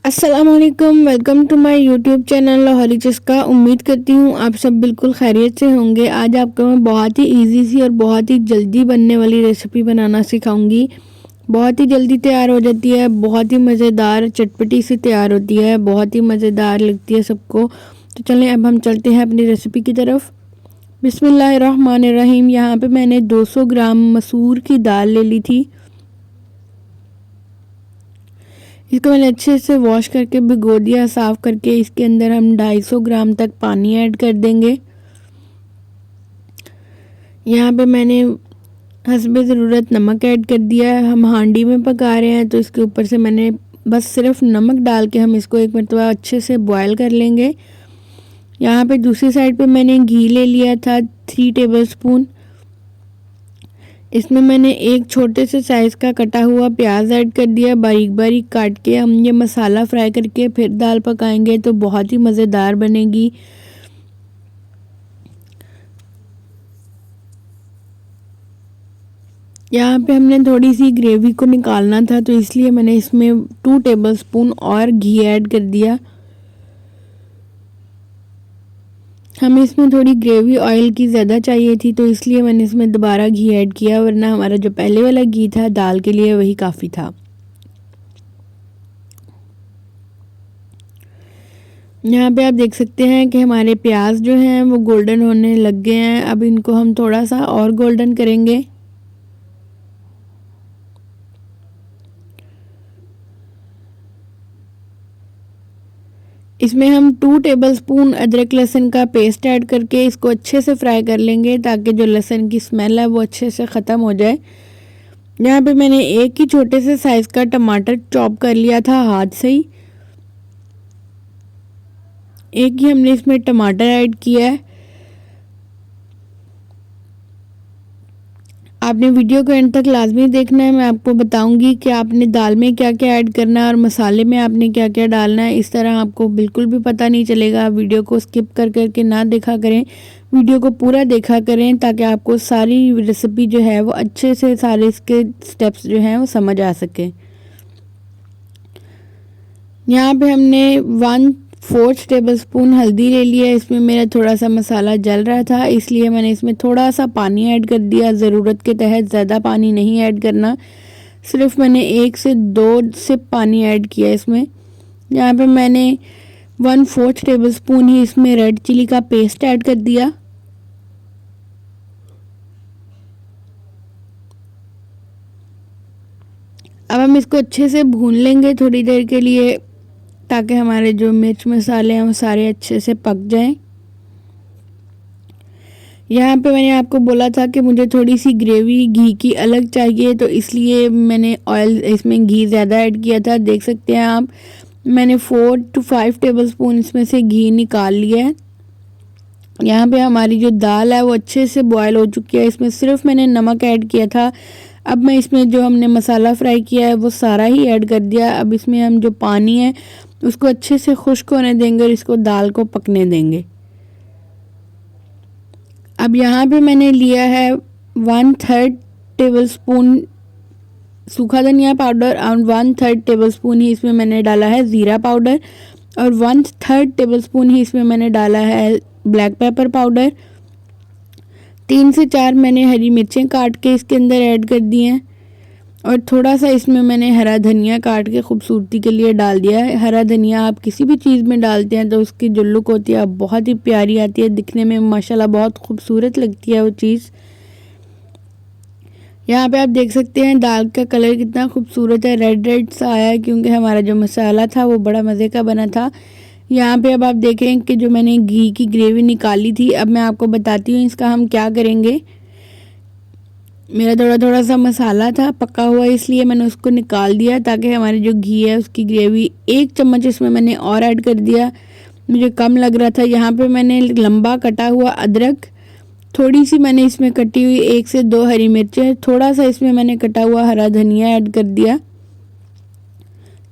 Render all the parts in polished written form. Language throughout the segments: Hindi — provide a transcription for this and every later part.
अस्सलामुअलैकुम, welcome to my YouTube channel Lahori Chaska. उम्मीद करती हूँ आप सब बिल्कुल खैरियत से होंगे। आज आपको मैं बहुत ही इजी सी और बहुत ही जल्दी बनने वाली रेसिपी बनाना सिखाऊंगी। बहुत ही जल्दी तैयार हो जाती है, बहुत ही मज़ेदार चटपटी सी तैयार होती है, बहुत ही मज़ेदार लगती है सबको। तो चलें अब हम चलते हैं अपनी रेसिपी की तरफ। बिस्मिल्लाहिर्रहमानिर्रहीम। यहाँ पे मैंने 200 ग्राम मसूर की दाल ले ली थी। इसको मैंने अच्छे से वॉश करके भिगो दिया साफ़ करके। इसके अंदर हम 250 ग्राम तक पानी ऐड कर देंगे। यहाँ पे मैंने हस्बे ज़रूरत नमक ऐड कर दिया है। हम हांडी में पका रहे हैं तो इसके ऊपर से मैंने बस सिर्फ नमक डाल के हम इसको एक मरतबा अच्छे से बॉयल कर लेंगे। यहाँ पे दूसरी साइड पे मैंने घी ले लिया था 3 टेबलस्पून। इसमें मैंने एक छोटे से साइज़ का कटा हुआ प्याज ऐड कर दिया, बारीक बारीक काट के। हम ये मसाला फ्राई करके फिर दाल पकाएंगे तो बहुत ही मज़ेदार बनेगी। यहाँ पे हमने थोड़ी सी ग्रेवी को निकालना था तो इसलिए मैंने इसमें 2 टेबलस्पून और घी ऐड कर दिया। हमें इसमें थोड़ी ग्रेवी ऑयल की ज़्यादा चाहिए थी तो इसलिए मैंने इसमें दोबारा घी ऐड किया, वरना हमारा जो पहले वाला घी था दाल के लिए वही काफ़ी था। यहाँ पे आप देख सकते हैं कि हमारे प्याज जो हैं वो गोल्डन होने लग गए हैं। अब इनको हम थोड़ा सा और गोल्डन करेंगे। इसमें हम 2 टेबलस्पून अदरक लहसुन का पेस्ट ऐड करके इसको अच्छे से फ्राई कर लेंगे ताकि जो लहसुन की स्मेल है वो अच्छे से ख़त्म हो जाए। यहाँ पे मैंने एक ही छोटे से साइज़ का टमाटर चॉप कर लिया था हाथ से ही। एक ही हमने इसमें टमाटर ऐड किया है। आपने वीडियो को एंड तक लाजमी देखना है। मैं आपको बताऊंगी कि आपने दाल में क्या क्या ऐड करना है और मसाले में आपने क्या क्या डालना है। इस तरह आपको बिल्कुल भी पता नहीं चलेगा। वीडियो को स्किप कर करके ना देखा करें, वीडियो को पूरा देखा करें ताकि आपको सारी रेसिपी जो है वो अच्छे से सारे इसके स्टेप्स जो हैं वो समझ आ सके। यहाँ पे हमने 1/4 टेबलस्पून हल्दी ले लिया। इसमें मेरा थोड़ा सा मसाला जल रहा था इसलिए मैंने इसमें थोड़ा सा पानी ऐड कर दिया। ज़रूरत के तहत ज़्यादा पानी नहीं ऐड करना, सिर्फ मैंने 1 से 2 सिप पानी ऐड किया इसमें। यहाँ पे मैंने 1/4 टेबलस्पून ही इसमें रेड चिली का पेस्ट ऐड कर दिया। अब हम इसको अच्छे से भून लेंगे थोड़ी देर के लिए ताकि हमारे जो मिर्च मसाले हैं वो सारे अच्छे से पक जाएं। यहाँ पे मैंने आपको बोला था कि मुझे थोड़ी सी ग्रेवी घी की अलग चाहिए तो इसलिए मैंने ऑयल इसमें घी ज़्यादा ऐड किया था। देख सकते हैं आप, मैंने 4 to 5 टेबलस्पून इसमें से घी निकाल लिया है। यहाँ पे हमारी जो दाल है वो अच्छे से बॉयल हो चुकी है। इसमें सिर्फ मैंने नमक ऐड किया था। अब मैं इसमें जो हमने मसाला फ्राई किया है वो सारा ही ऐड कर दिया। अब इसमें हम जो पानी है उसको अच्छे से खुश्क होने देंगे और इसको दाल को पकने देंगे। अब यहाँ पे मैंने लिया है 1/3 टेबलस्पून सूखा धनिया पाउडर और 1/3 टेबलस्पून ही इसमें मैंने डाला है ज़ीरा पाउडर और 1/3 टेबलस्पून ही इसमें मैंने डाला है ब्लैक पेपर पाउडर। 3 से 4 मैंने हरी मिर्चें काट के इसके अंदर ऐड कर दी हैं और थोड़ा सा इसमें मैंने हरा धनिया काट के खूबसूरती के लिए डाल दिया है। हरा धनिया आप किसी भी चीज़ में डालते हैं तो उसकी जो लुक होती है बहुत ही प्यारी आती है, दिखने में माशाल्लाह बहुत खूबसूरत लगती है वो चीज़। यहाँ पे आप देख सकते हैं दाल का कलर कितना खूबसूरत है, रेड रेड सा आया है क्योंकि हमारा जो मसाला था वो बड़ा मज़े का बना था। यहाँ पे अब आप देखें कि जो मैंने घी की ग्रेवी निकाली थी, अब मैं आपको बताती हूँ इसका हम क्या करेंगे। मेरा थोड़ा थोड़ा सा मसाला था पका हुआ इसलिए मैंने उसको निकाल दिया ताकि हमारी जो घी है उसकी ग्रेवी 1 चम्मच इसमें मैंने और ऐड कर दिया, मुझे कम लग रहा था। यहाँ पे मैंने लंबा कटा हुआ अदरक, थोड़ी सी मैंने इसमें कटी हुई 1 से 2 हरी मिर्चें, थोड़ा सा इसमें मैंने कटा हुआ हरा धनिया ऐड कर दिया।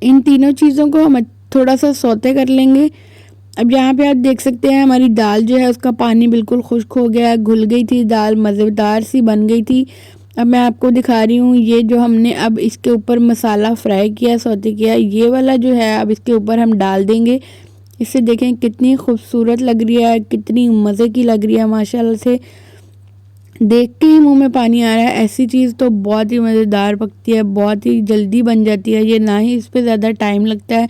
इन तीनों चीज़ों को हम थोड़ा सा सौते कर लेंगे। अब यहाँ पे आप देख सकते हैं हमारी दाल जो है उसका पानी बिल्कुल खुश्क हो गया, घुल गई थी दाल, मज़ेदार सी बन गई थी। अब मैं आपको दिखा रही हूँ ये जो हमने अब इसके ऊपर मसाला फ्राई किया, सौते किया, ये वाला जो है अब इसके ऊपर हम डाल देंगे। इससे देखें कितनी खूबसूरत लग रही है, कितनी मज़े की लग रही है, माशाल्लाह से देख के ही मुंह में पानी आ रहा है। ऐसी चीज़ तो बहुत ही मज़ेदार पकती है, बहुत ही जल्दी बन जाती है ये, ना ही इस पर ज़्यादा टाइम लगता है,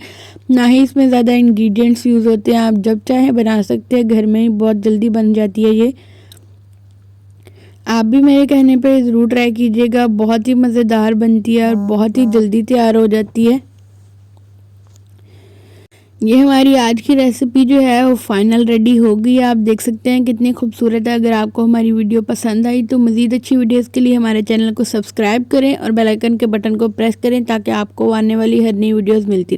ना ही इसमें ज़्यादा इंग्रेडिएंट्स यूज़ होते हैं। आप जब चाहे बना सकते हैं, घर में ही बहुत जल्दी बन जाती है ये। आप भी मेरे कहने पे ज़रूर ट्राई कीजिएगा, बहुत ही मज़ेदार बनती है और बहुत ही जल्दी तैयार हो जाती है। ये हमारी आज की रेसिपी जो है वो फाइनल रेडी हो गई है। आप देख सकते हैं कितनी खूबसूरत है। अगर आपको हमारी वीडियो पसंद आई तो मज़ीद अच्छी वीडियोस के लिए हमारे चैनल को सब्सक्राइब करें और बेल आइकन के बटन को प्रेस करें ताकि आपको आने वाली हर नई वीडियोस मिलती रहे।